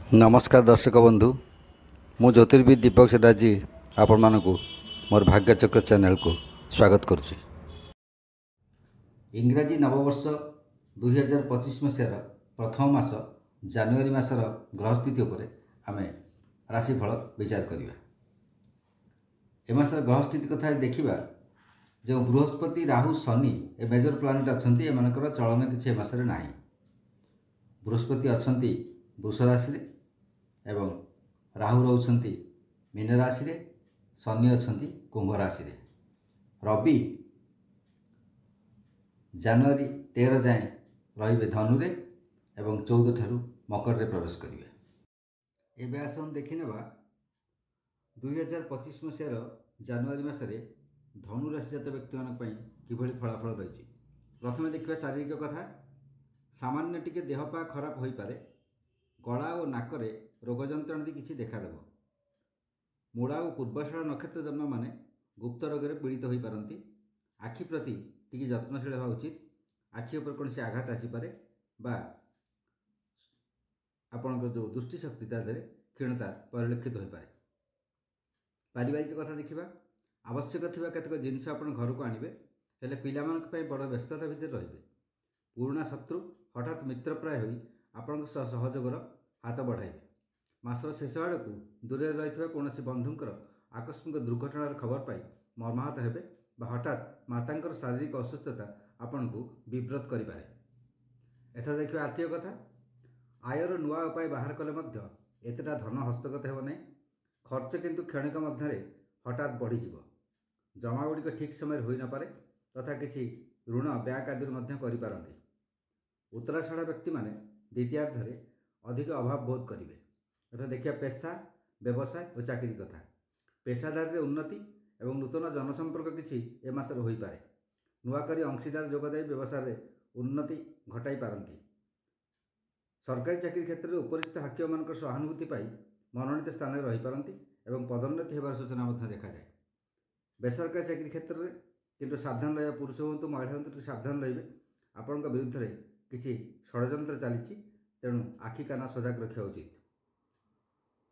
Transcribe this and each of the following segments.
नमस्कार दर्शक बंधु मु ज्योतिर्विद दीपक सेठाजी आपण मानक मोर भाग्यचक्र चैनल को स्वागत करुच्ची। इंग्राजी नववर्ष 2025 मसीहार प्रथम मास जानुआरी मासर ग्रहस्थिति उपर आम राशिफल विचार करिबा। ए मासर ग्रहस्थिति कथा देखिबा जो बृहस्पति राहु शनि ए मेजर प्लानेट अछंती एमानकर चलन किछि ए मासरे नाही। बृहस्पति अछंती वृष राशि एवं राहु रहउछंती मीन राशि रे, शनि अछंती कुंभ राशि रे। रवि जनवरी 13 जाए रहिबे धनु रे एवं 14 ठारू मकर रे प्रवेश करिवे। एबे आसन देखिनेबा 2025 मसीहार जनवरी मासरे धनु राशि जात व्यक्ति मान पई किभଳି फलाफल रहिछि। प्रथमे देखिबा शारीरिक कथा। सामान्य टिके देहपा खराब होई पारे। गला और नाकरे रोग जंत्रणा किसी देखादेव। मूला और पूर्वाषाढ़ नक्षत्र जन्म माने गुप्त रोग पीड़ित हो पारती। आखि प्रति टी जत्नशील हवा उचित। आखि उपर कौन से आघात आसीपे बा आपणकर जो दृष्टिशक्ति तादेह क्षीणता परिलक्षित हो पाए। पारिवारिक कथा देखा। आवश्यक थिबा केतक जिनस आपण घर को आणबे हेले पिलामानक पई बड़ व्यस्तता भितर रहिबे। पुराणा शत्रु हठात मित्र प्राय होई आपण सहयोगर हाथ बढ़ाइबे। मासर शेष आड़ को दूर रही कौन बंधुंकर आकस्मिक दुर्घटनार खबर पाई मर्माहत हेबे बा हठात मातांकर शारीरिक असुस्थता आपण को विव्रत करिपारे। एथर देखिए आर्थिक कथा। आयर नुआ उपाय बाहर कले मध्य एतेटा धन हस्तगत हेब नहीं। खर्च किंतु क्षणिक मध्य हठात बढ़ीजिव। जमा गुड़िक ठीक समय होई न पारे तथा किछि ऋण बैंक आदि मध्य करिपारंती। उत्तराषाढ़ व्यक्ति माने द्वितीयार्धरे अधिक अभाव बोध करेंगे। अर्थात देखिए पेशा व्यवसाय और चाकरी कथा। पेशादार उन्नति एवं नूतन जनसंपर्क किसी ए मासर हो पारे। नुआकरी अंशीदार जोगदायी व्यवसाय उन्नति घटाई पारती। सरकारी चाकरी क्षेत्र में उपरिस्थ हाकिम मान सहानुभूति पाई मनोनीत स्थान में रही पारती एवं पदोन्नति होबार सूचना देखा जाए। बेसरकारी चाकरी क्षेत्र में किंतु सावधान रहा। पुरुष हूँ महिला हूँ सावधान रे। आपण विरुद्ध में किसी षड्यंत्र चली तेणु आखि कान सजग रखा उचित।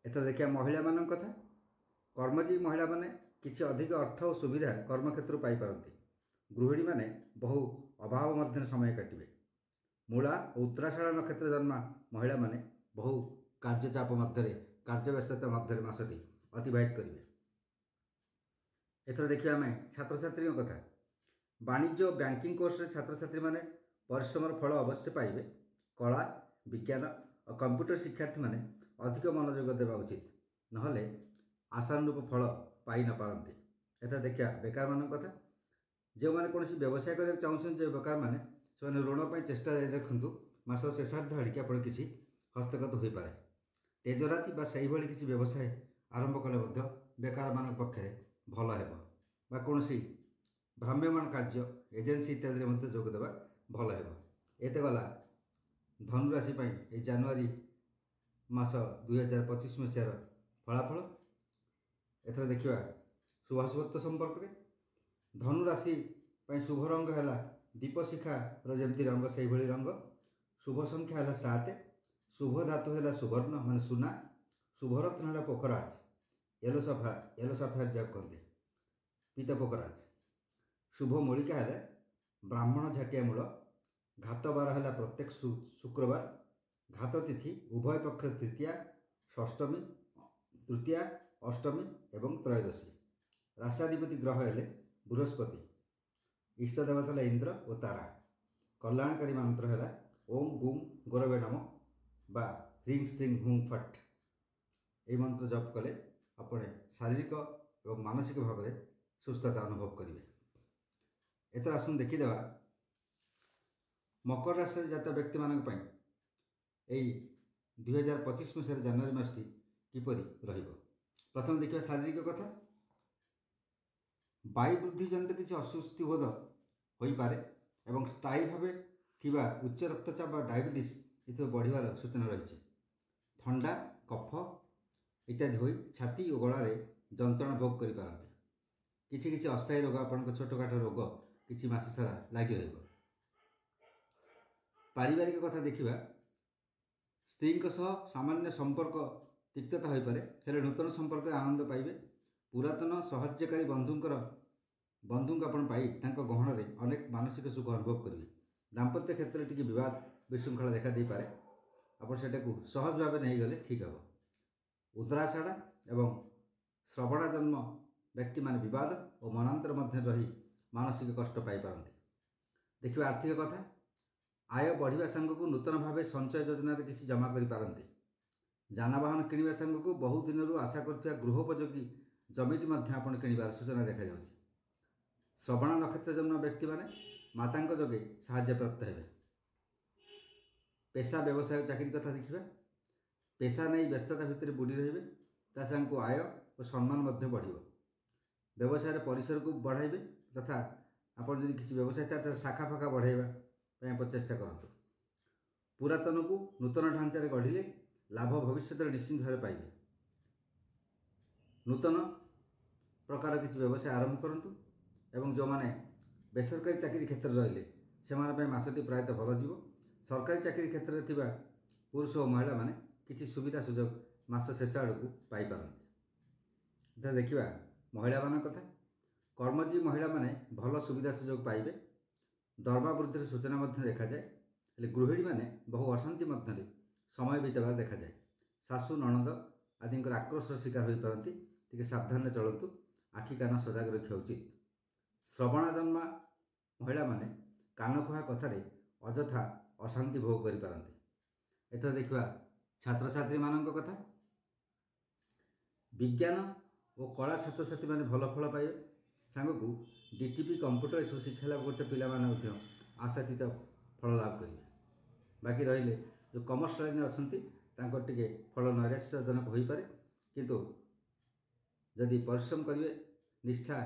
एथर देखिए महिला मान कथा। कर्मजीवी महिला माने किछि अधिक अर्थ और सुविधा कर्मक्षेत्र पाई पारती। गृहिणी माने बहु अभाव मध्य समय काटिबे। मूला और उत्तराषाढ़ नक्षत्र जन्मा महिला माने बहु कार्यचाप मध्य कार्यव्यस्तता मध्य मासटी अतिबाहित करेंगे। एथर देखिए आम छात्र छात्री कथा। वाणिज्य और बैंकिंग कोर्स छात्र छात्री माने परिश्रम फल अवश्य पाइबे। कला विज्ञान और कंप्यूटर शिक्षार्थी माने अधिक मनोयोग देवा उचित नहले आशानुरूप फल पाई न पारती। एथा देखिया बेकार मान कथा। जो मैंने कौन व्यवसाय करने चाहते जो बेकार मैंने से ऋण पर चेष्टा देखूँ मास शेषार्ध आड़िके आप किसी हस्तगत हो पाए। तेजराति से किसी व्यवसाय आरंभ कले बेकार मान पक्षे भल है कौन भ्राम्यमान कार्य एजेन्सी इत्यादि जोगदेवा भल है। एते गला धनुराशि ये जानुआरी मास 2025 मसीहार फलाफल। एथर देखा शुभाशुभत्व संपर्क में धनुराशि शुभ रंग है दीपशिखा रमती रंग से रंग। शुभ संख्या है 7। शुभ धातु है सुवर्ण मान सुना। शुभ रत्न है पोखराज येलो सफायर जहाँ कहते पीत पोखराज। शुभ मूलिका है ब्राह्मण झाटिया मूल। घात बार है प्रत्येक शुक्रवार। घात तिथि उभय पक्ष तृतीया षष्टमी तृतीया अष्टमी एवं त्रयोदशी। राशाधिपति ग्रह है बृहस्पति। इष्ट देवता इंद्र और तारा। कल्याणकारी मंत्र है ओम गुं गुरवे नम बा ह्रीं श्रीं हुं फट। ये मंत्र जप कले अपने शारीरिक और मानसिक भाव में सुस्थता अनुभव करेंगे। एथर आसन देखीदेवा मकर राशि जात व्यक्ति मान 2025 मसीह जानुआरी मासटी किपरि रहिबो। प्रथम देखिए शारीरिक कथा। वायु वृद्धि जनित किसी अस्वस्थि बोध हो पारे एवं स्थायी भाव थिबा उच्च रक्तचाप डायबिटीज ये बढ़िवार सूचना रही। थंडा कफ इत्यादि हो छाती और गलार जंत्रणा भोग कर पारती। किसी अस्थायी रोग आपण छोटकाट रोग किसी मास सारा लगी रहिबो। पारिवारिक कथा देखिबा। ସ୍ତ୍ରୀଙ୍କ ସହ ସାମାନ୍ୟ ସମ୍ପର୍କ ତିକ୍ତତା ହୋଇପାରେ, ହେଲେ ନୂତନ ସମ୍ପର୍କରେ ଆନନ୍ଦ ପାଇବେ। ପୁରାତନ ସାହାଯ୍ୟକାରୀ ବନ୍ଧୁଙ୍କୁ ଆପଣ ପାଇ ତାଙ୍କ ଗହଣରେ ଅନେକ ମାନସିକ ସୁଖ ଅନୁଭବ କରିବେ। ଦାମ୍ପତ୍ୟ କ୍ଷେତ୍ରରେ ଟିକେ ବିବାଦ ବିଶୃଙ୍ଖଳା ଦେଖା ଦେଇପାରେ, ଆପଣ ସେଟାକୁ ସହଜ ଭାବେ ନେଇଗଲେ ଠିକ୍ ହେବ। ଉତ୍ତରାଷାଢ଼ ଏବଂ ଶ୍ରବଣ ଜନ୍ମ ବ୍ୟକ୍ତିମାନେ ବିବାଦ ଓ ମନାନ୍ତର ମଧ୍ୟରେ ରହି ମାନସିକ କଷ୍ଟ ପାଇପାରନ୍ତି। ଦେଖିବା ଆର୍ଥିକ କଥା। ଆୟ ବଢ଼ିବା ସାଙ୍ଗକୁ ନୂତନ ଭାବେ ସଞ୍ଚୟ ଯୋଜନାରେ କିଛି ଜମା କରିପାରନ୍ତି। ଯାନବାହନ କିଣିବା ସାଙ୍ଗକୁ ବହୁ ଦିନରୁ ଆଶା କରୁଥିବା ଗୃହୋପଯୋଗୀ ଜମିଟି ମଧ୍ୟ ଆପଣ କିଣିବାର ସୂଚନା ଦେଖାଯାଉଛି। ଶ୍ରବଣ ନକ୍ଷତ୍ର ଜନ୍ମ ବ୍ୟକ୍ତିମାନେ ମାତାଙ୍କ ଯୋଗେ ସାହାଯ୍ୟପ୍ରାପ୍ତ ହେବେ। ପେଶା ବ୍ୟବସାୟ ଚାକିରି କଥା ଦେଖିବା। ପେଶା ନେଇ ବ୍ୟସ୍ତତା ଭିତରେ ବୁଡ଼ି ରହିବେ, ତା ସାଙ୍ଗକୁ ଆୟ ଓ ସମ୍ମାନ ମଧ୍ୟ ବଢ଼ିବ। ବ୍ୟବସାୟର ପରିସରକୁ ବଢ଼ାଇବେ, ତଥା ଆପଣ ଯଦି କିଛି ବ୍ୟବସାୟ ତାର ଶାଖା ଫାଖା ବଢ଼ାଇବା ପାଇଁ ପ୍ରଚେଷ୍ଟା କରନ୍ତୁ। ପୁରାତନକୁ ନୂତନ ଢାଞ୍ଚାରେ ଗଢ଼ିଲେ ଲାଭ ଭବିଷ୍ୟତରେ ନିଶ୍ଚିତ ଭାବରେ ପାଇବେ। ନୂତନ ପ୍ରକାର କିଛି ବ୍ୟବସାୟ ଆରମ୍ଭ କରନ୍ତୁ ଏବଂ ଯେଉଁମାନେ ବେସରକାରୀ ଚାକିରି କ୍ଷେତ୍ରରେ ରହିଲେ ସେମାନଙ୍କ ପାଇଁ ମାସଟି ପ୍ରାୟତଃ ଭଲ ଯିବ। ସରକାରୀ ଚାକିରି କ୍ଷେତ୍ରରେ ଥିବା ପୁରୁଷ ଓ ମହିଳାମାନେ କିଛି ସୁବିଧା ସୁଯୋଗ ମାସ ଶେଷ ଆଡ଼କୁ ପାଇପାରନ୍ତି। ଏଥିରେ ଦେଖିବା ମହିଳାମାନଙ୍କ କଥା। କର୍ମଜୀବୀ ମହିଳାମାନେ ଭଲ ସୁବିଧା ସୁଯୋଗ ପାଇବେ। ଦରମା ବୃଦ୍ଧିର ସୂଚନା ମଧ୍ୟ ଦେଖାଯାଏ, ହେଲେ ଗୃହିଣୀମାନେ ବହୁ ଅଶାନ୍ତି ମଧ୍ୟରେ ସମୟ ବିତାଇବାର ଦେଖାଯାଏ। ଶାଶୁ ନଣନ୍ଦ ଆଦିଙ୍କର ଆକ୍ରୋଶର ଶିକାର ହୋଇପାରନ୍ତି, ଟିକେ ସାବଧାନରେ ଚଳନ୍ତୁ। ଆଖି କାନ ସଜାଗ ରଖିବା ଉଚିତ। ଶ୍ରବଣ ଜନ୍ମା ମହିଳାମାନେ କାନକୁହା କଥାରେ ଅଯଥା ଅଶାନ୍ତି ଭୋଗ କରିପାରନ୍ତି। ଏଥର ଦେଖିବା ଛାତ୍ରଛାତ୍ରୀମାନଙ୍କ କଥା। ବିଜ୍ଞାନ ଓ କଳା ଛାତ୍ରଛାତ୍ରୀମାନେ ଭଲ ଫଳ ପାଇବେ। ସାଙ୍ଗକୁ ଡିଟିପି କମ୍ପ୍ୟୁଟର ଏସବୁ ଶିକ୍ଷା ଲାଭ କରୁଥିବା ପିଲାମାନେ ମଧ୍ୟ ଆଶାତୀତ ଫଳ ଲାଭ କରିବେ। ବାକି ରହିଲେ ଯେଉଁ କମର୍ସ ଲାଇନ୍ରେ ଅଛନ୍ତି ତାଙ୍କର ଟିକେ ଫଳ ନୈରାଶ୍ୟଜନକ ହୋଇପାରେ, କିନ୍ତୁ ଯଦି ପରିଶ୍ରମ କରିବେ, ନିଷ୍ଠାର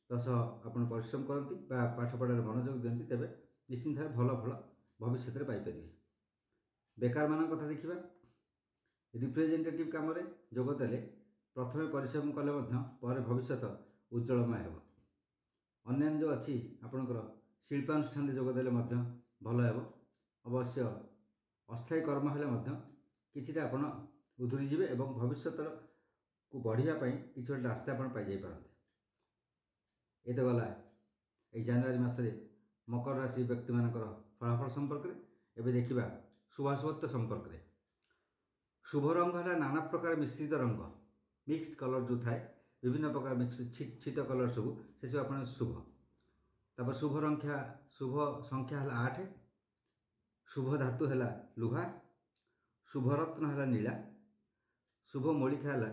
ସହ ଆପଣ ପରିଶ୍ରମ କରନ୍ତି ବା ପାଠପଢ଼ାରେ ମନୋଯୋଗ ଦିଅନ୍ତି, ତେବେ ନିଶ୍ଚିତ ଭାବେ ଭଲ ଫଳ ଭବିଷ୍ୟତରେ ପାଇପାରିବେ। ବେକାରମାନଙ୍କ କଥା ଦେଖିବା। ରିପ୍ରେଜେଣ୍ଟେଟିଭ୍ କାମରେ ଯୋଗ ଦେଲେ ପ୍ରଥମେ ପରିଶ୍ରମ କଲେ ମଧ୍ୟ ପରେ ଭବିଷ୍ୟତ ଉଜ୍ଜଳମୟ ହେବ। ଅନ୍ୟାନ୍ୟ ଯେଉଁ ଅଛି ଆପଣଙ୍କର ଶିଳ୍ପାନୁଷ୍ଠାନରେ ଯୋଗ ଦେଲେ ମଧ୍ୟ ଭଲ ହେବ। ଅବଶ୍ୟ ଅସ୍ଥାୟୀ କର୍ମ ହେଲେ ମଧ୍ୟ କିଛିଟା ଆପଣ ଉଧୁରିଯିବେ ଏବଂ ଭବିଷ୍ୟତକୁ ବଢ଼ିବା ପାଇଁ କିଛି ଗୋଟେ ରାସ୍ତା ଆପଣ ପାଇଯାଇପାରନ୍ତି। ଏ ତ ଗଲା ଏଇ ଜାନୁଆରୀ ମାସରେ ମକର ରାଶି ବ୍ୟକ୍ତିମାନଙ୍କର ଫଳାଫଳ ସମ୍ପର୍କରେ। ଏବେ ଦେଖିବା ଶୁଭାଶୁଭତ୍ୱ ସମ୍ପର୍କରେ। ଶୁଭ ରଙ୍ଗ ହେଲା ନାନା ପ୍ରକାର ମିଶ୍ରିତ ରଙ୍ଗ, ମିକ୍ସଡ କଲର୍ ଯେଉଁ ଥାଏ, ବିଭିନ୍ନ ପ୍ରକାର ଛିଟ କଲର୍ ସବୁ, ସେସବୁ ଆପଣ ଶୁଭ। ତାପରେ ଶୁଭ ସଂଖ୍ୟା ହେଲା 8, ଶୁଭ ଧାତୁ ହେଲା ଲୁହା, ଶୁଭରତ୍ନ ହେଲା ନୀଳା, ଶୁଭ ମୂଳିକା ହେଲା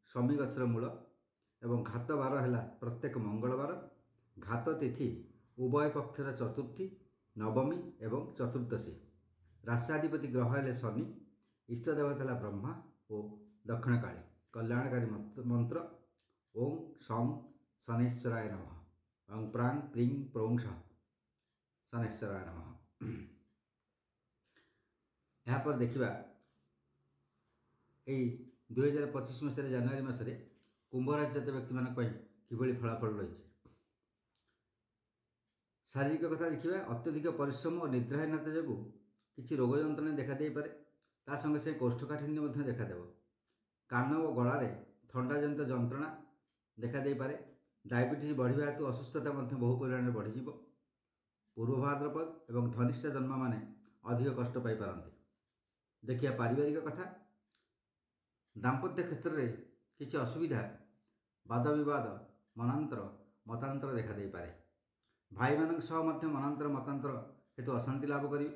ଶମୀ ଗଛର ମୂଳ ଏବଂ ଘାତ ବାର ହେଲା ପ୍ରତ୍ୟେକ ମଙ୍ଗଳବାର। ଘାତ ତିଥି ଉଭୟ ପକ୍ଷର ଚତୁର୍ଥୀ, ନବମୀ ଏବଂ ଚତୁର୍ଦ୍ଦଶୀ। ରାଷ୍ଟ୍ରାଧିପତି ଗ୍ରହ ହେଲେ ଶନି। ଇଷ୍ଟ ଦେବତା ହେଲା ବ୍ରହ୍ମା ଓ ଦକ୍ଷିଣକାଳୀ। କଲ୍ୟାଣକାରୀ ମନ୍ତ୍ର ଓಂ ସଂ ଶନୈଶ୍ଚରାୟ ନମଃ ଏବଂ ପ୍ରାଂ ପ୍ରିଂ ପ୍ରୌଂ ଶନୈଶ୍ଚରାୟ ନମଃ। ଏହାପରେ ଦେଖିବା ଏଇ 2025 ମସିହାରେ ଜାନୁଆରୀ ମାସରେ କୁମ୍ଭ ରାଶି ଜାତୀୟ ବ୍ୟକ୍ତିମାନଙ୍କ ପାଇଁ କିଭଳି ଫଳାଫଳ ରହିଛି। ଶାରୀରିକ କଥା ଦେଖିବା। ଅତ୍ୟଧିକ ପରିଶ୍ରମ ଓ ନିଦ୍ରାହୀନତା ଯୋଗୁଁ କିଛି ରୋଗ ଯନ୍ତ୍ରଣା ଦେଖାଦେଇପାରେ, ତା ସଙ୍ଗେ ସଙ୍ଗେ କୋଷ୍ଠକାଠିନ୍ୟ ମଧ୍ୟ ଦେଖାଦେବ। କାନ ଓ ଗଳାରେ ଥଣ୍ଡାଜନିତ ଯନ୍ତ୍ରଣା ଦେଖାଦେଇପାରେ। ଡାଇବେଟିସ୍ ବଢ଼ିବା ହେତୁ ଅସୁସ୍ଥତା ମଧ୍ୟ ବହୁ ପରିମାଣରେ ବଢ଼ିଯିବ। ପୂର୍ବ ଭାଦ୍ରପଦ ଏବଂ ଧନିଷ୍ଠା ଜନ୍ମମାନେ ଅଧିକ କଷ୍ଟ ପାଇପାରନ୍ତି। ଦେଖିବା ପାରିବାରିକ କଥା। ଦାମ୍ପତ୍ୟ କ୍ଷେତ୍ରରେ କିଛି ଅସୁବିଧା, ବାଦବିବାଦ, ମତାନ୍ତର ଦେଖାଦେଇପାରେ। ଭାଇମାନଙ୍କ ସହ ମଧ୍ୟ ମତାନ୍ତର ହେତୁ ଅଶାନ୍ତି ଲାଭ କରିବେ।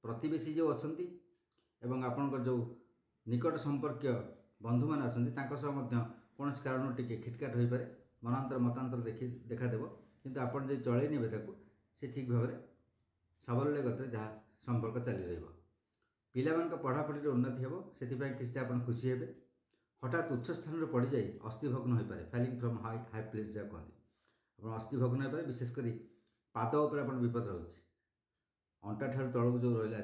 ପ୍ରତିବେଶୀ ଯେଉଁ ଅଛନ୍ତି ଏବଂ ଆପଣଙ୍କର ଯେଉଁ ନିକଟ ସମ୍ପର୍କୀୟ ବନ୍ଧୁମାନେ ଅଛନ୍ତି ତାଙ୍କ ସହ ମଧ୍ୟ କୌଣସି କାରଣରୁ ଟିକେ ଖିଟକାଟ ହୋଇପାରେ। ମତାନ୍ତର ଦେଖାଦେବ, କିନ୍ତୁ ଆପଣ ଯଦି ଚଳେଇ ନେବେ ତାକୁ, ସେ ଠିକ୍ ଭାବରେ ସାବଲୀଳ ଗତିରେ ଯାହା ସମ୍ପର୍କ ଚାଲି ରହିବ। ପିଲାମାନଙ୍କ ପଢ଼ାପଢ଼ିରେ ଉନ୍ନତି ହେବ, ସେଥିପାଇଁ କିଛିଟା ଆପଣ ଖୁସି ହେବେ। ହଠାତ୍ ଉଚ୍ଚ ସ୍ଥାନରେ ପଡ଼ିଯାଇ ଅସ୍ଥିଭଗ୍ନ ହୋଇପାରେ। ଫାଲିଂ ଫ୍ରମ୍ ହାଇ ପ୍ଲେସ୍ ଯାହା କୁହନ୍ତି, ଆପଣ ଅସ୍ଥିଭଗ୍ନ ହୋଇପାରେ। ବିଶେଷ କରି ପାଦ ଉପରେ ଆପଣ ବିପଦ ରହୁଛି। ଅଣ୍ଟାଠାରୁ ତଳକୁ ଯେଉଁ ରହିଲା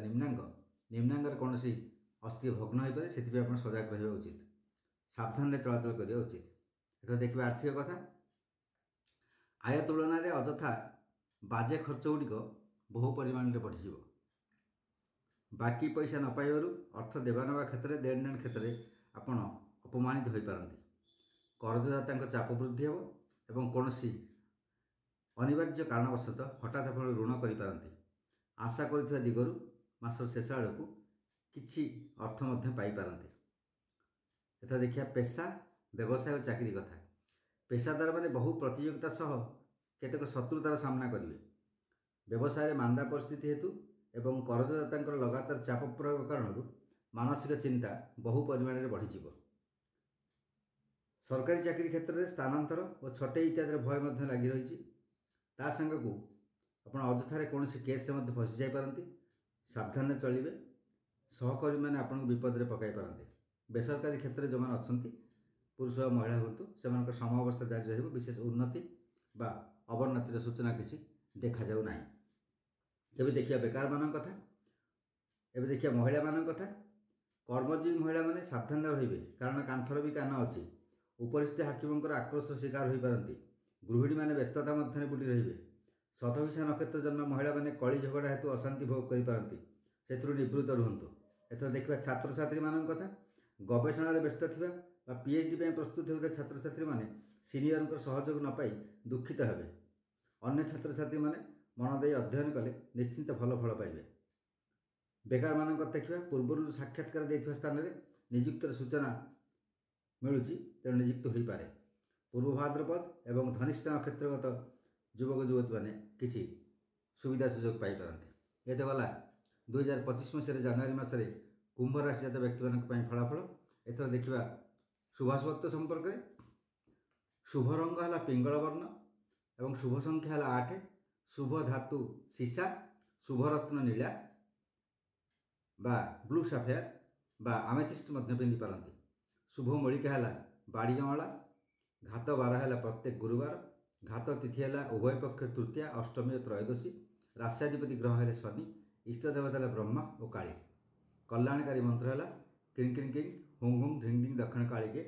ନିମ୍ନାଙ୍ଗରେ କୌଣସି ଅସ୍ଥି ଭଗ୍ନ ହୋଇପାରେ, ସେଥିପାଇଁ ଆପଣ ସଜାଗ ରହିବା ଉଚିତ। ସାବଧାନରେ ଚଳାଚଳ କରିବା ଉଚିତ। ଏଥର ଦେଖିବା ଆର୍ଥିକ କଥା। ଆୟ ତୁଳନାରେ ଅଯଥା ବାଜେ ଖର୍ଚ୍ଚ ଗୁଡ଼ିକ ବହୁ ପରିମାଣରେ ବଢ଼ିଯିବ। बाकी पैसा न पाइबारु अर्थ देवा नेवा क्षेत्र में देण नेण क्षेत्र में आपण अपमानित हो पारती। करजदाता चाप वृद्धि हे एवं कौन अनिवार्य कारणवशतः हठात आप ऋण करें आशा कर दिगरु मासर शेष आड़ को किसी अर्थ पाइपारती। एथा देखिए पेशा व्यवसाय और चाकरी कथा। पेशादार मैंने बहु प्रतियोगिता सह केतेक शत्रुतार सामना करेंगे। व्यवसाय मांदा परिस्थिति हेतु एवं करजदाता लगातार चाप प्रयोग कारण मानसिक चिंता बहु परिमाण में बढ़ी। सरकारी चाकरी क्षेत्र में स्थानांतर और छटे इत्यादि भय लगी रही। ता संग को आप अजथार कौन केस से फसी जापारती। सावधान चलिए। सहकर्मी मैंने आपको विपद में पकई पारते। बेसरकारी क्षेत्र में जो मैंने अच्छा पुरुष और महिला हूँ से समय अवस्था जारी रही। विशेष उन्नति बा अवन्नतिर सूचना किसी देखा जाऊ ना। एवं देखिए बेकार मान कथा। एवं देखिए महिला मान कथा। कर्मजीवी महिला मैंने सावधान रहिबे कारण कांथर भी कान अच्छी। उपरिस्थ हाकिमंकर आक्रोश शिकार हो पारती। गृहिणी मैंने व्यस्तता मध्य बुड़ी रहिबे। शतभिषा नक्षत्र जन्म महिला मैंने कली झगड़ा हेतु अशांति भोग करें से निवृत्त रुहतु। एथर देखा छात्र छात्री मान कथा। गवेषण में व्यस्त थी पीएचडी में प्रस्तुत होता छात्र छात्री मैंने सीनियर सहयोग न पाई दुखित हेबे। अन्य छात्र छात्री मैंने मन दे अध्ययन कले निश्चिंत भल फल पाइबे। बेकार मान देखा पूर्व साक्षात्कार देथिबा स्थान में नियुक्तर सूचना मिलूँ तेणु नियुक्त हो पारे। पूर्व भाद्रपद एवं धनिष्ठ नक्षत्रगत युवक युवती मैंने किसी सुविधा सुजोग पाइपारती। ये तो गला 2025 मसीह जनवरी मसरे कुंभ राशि जात व्यक्ति मान फलाफल। एथर देखा शुभाशुभत्व संपर्क में शुभ रंग है पिंगल वर्ण एवं शुभ संख्या है 8। शुभ धातु सीसा शुभ रत्न नीला बा ब्लू साफेयर बा आमेथिस्ट पिंधि पारती। शुभ मौलिका है बाड़ी अँला। घात बार है प्रत्येक गुरुवार। घात तिथि है उभय पक्ष तृतीया अष्टमी और त्रयोदशी। राष्ट्राधिपति ग्रह है शनि। इष्ट देवता है ब्रह्मा और काली। कल्याणकारी मंत्र है क्रिं क्रिं क्रिं हुं हुं ढिंग ढिंग दक्षिण काली के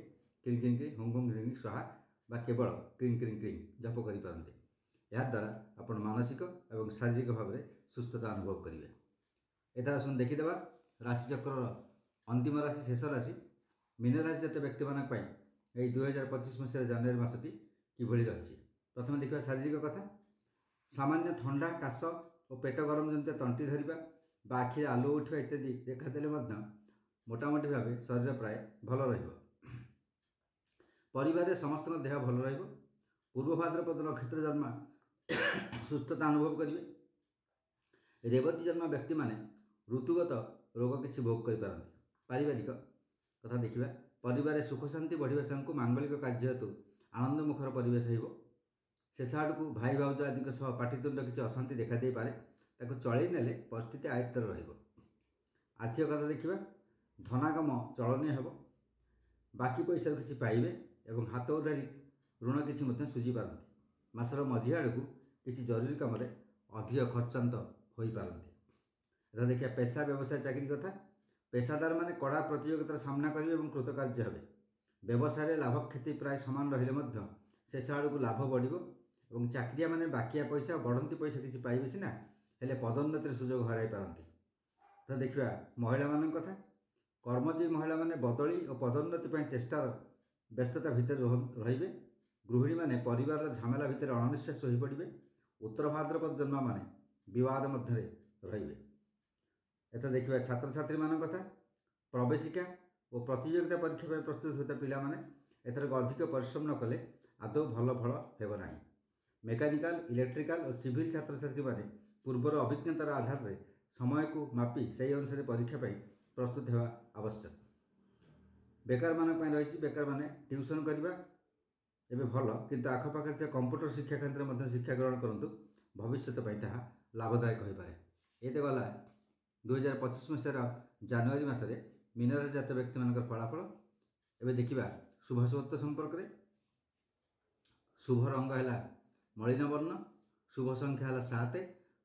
क्रिं क्रिं क्रिं हुं हुं ढिंग स्वाहा बा केवल क्रिं क्रिं क्रिं जप करें। याद्वारा आप मानसिक और शारीरिक भाव में सुस्थता अनुभव करेंगे। एथार सुन देखीदेवा राशिचक्र अंतिम राशि शेष राशि मीन राशि जात व्यक्ति मानी 2025 मसीह जनवरी मासटी किभली रही। प्रथम देखा शारीरिक कथा। सामान्य ठंडा काश और पेट गरम जनित तंटी धरिबा बा आखिरे आलु उठा इत्यादि देखादेले मोटामोटी भाव शरीर प्राय भल रहिबो। परिवार समस्त देह भल रहिबो। पूर्व भाद्रपद नक्षत्र जन्मा सुस्थता अनुभव करेंगे। रेवती जन्म व्यक्ति माने ऋतुगत रोग किसी भोग करें। पारिवारिक कथा देखा परिवार सुख शांति बढ़िया संग मांगलिक कार्य हेतु आनंद मुखर परिवेश हो। शेष आड़ को भाई भाउज आदि पाटितुंड किसी अशांति देखा दे पारे। ताको चलई नेले परिस्थिति आयत्तर रहिबो। आर्थिक कथा देखा धनागम चलनीय हो। बाकी पैसा किसी पाइबे एवं हाथ उधारी ऋण किसी सुझी पारती। मासर मझी आड़ को किसी जरूरी कम अधिक खर्चांत हो पारती। देखिए पेशा व्यवसाय चाकरी कथा। पेशादार माने कड़ा प्रतियोगितार सामना करेंगे और कृतकार्य हेबे। व्यवसाय लाभ क्षति प्राय सामान रहिले शेष आड़ को लाभ बढ़ और चाकरिया माने बाकिया पैसा बढ़ती पैसा किसी पाइबे सीना हेले पदोन्नतिर सुजोग हराई पारती। तो देखा महिला मान कथा। कर्मजीवी महिला माने बदली और पदोन्नति चेष्टार व्यस्तता भितर रहिबे। गृहिणी माने परिवार झमेला भितर अणनिश्वास हो पड़े। उत्तर भाद्रपद जन्म माने विवाद मध्य रहिबे। एत देखा छात्र छात्री मान कथा। प्रवेशिका और प्रतियोगिता परीक्षा प्रस्तुत होता पिला माने एथरक अधिक परिश्रम न कले आदौ भल फल हेब नाही। मेकानिकल इलेक्ट्रिकल और सिविल छात्र छात्री माने पूर्वर अभिज्ञतार आधार में समय को मापी से अनुसार परीक्षा प्रस्तुत होगा आवश्यक। बेकार मान रही बेकार माने ट्यूशन करवा एवं भल किंतु आखपाखे कंप्यूटर शिक्षा केन्द्र में शिक्षा ग्रहण करूँ भविष्य ताहा लाभदायक हो पाए। ये तो गला 2025 मसीहार जनवरी मसरे मीन राशि जात व्यक्ति मान फलाफल। एवं देखा शुभाशुभत्व संपर्क में शुभ रंग है मलिन वर्ण। शुभ संख्या है 7।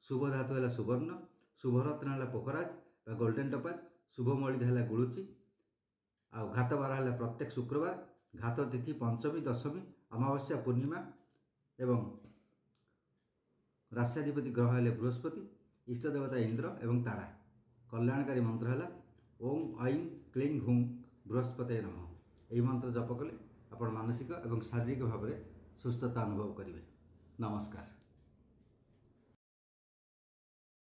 शुभ धातु है सुवर्ण। शुभ रत्न है पोखराज गोल्डेन टपाज। शुभ मौलिका है गुड़ुची। आ घात बार है प्रत्येक शुक्रवार। घात तिथि पंचमी दशमी अमावस्या पूर्णिमा एवं राष्ट्राधिपति ग्रह है बृहस्पति। इष्ट देवता इंद्र एवं तारा। कल्याणकारी मंत्र है ओम ऐं क्लीं हुं बृहस्पते नमः। यही मंत्र जप कले आपण मानसिक और शारीरिक भाव में सुस्थता अनुभव करेंगे। नमस्कार।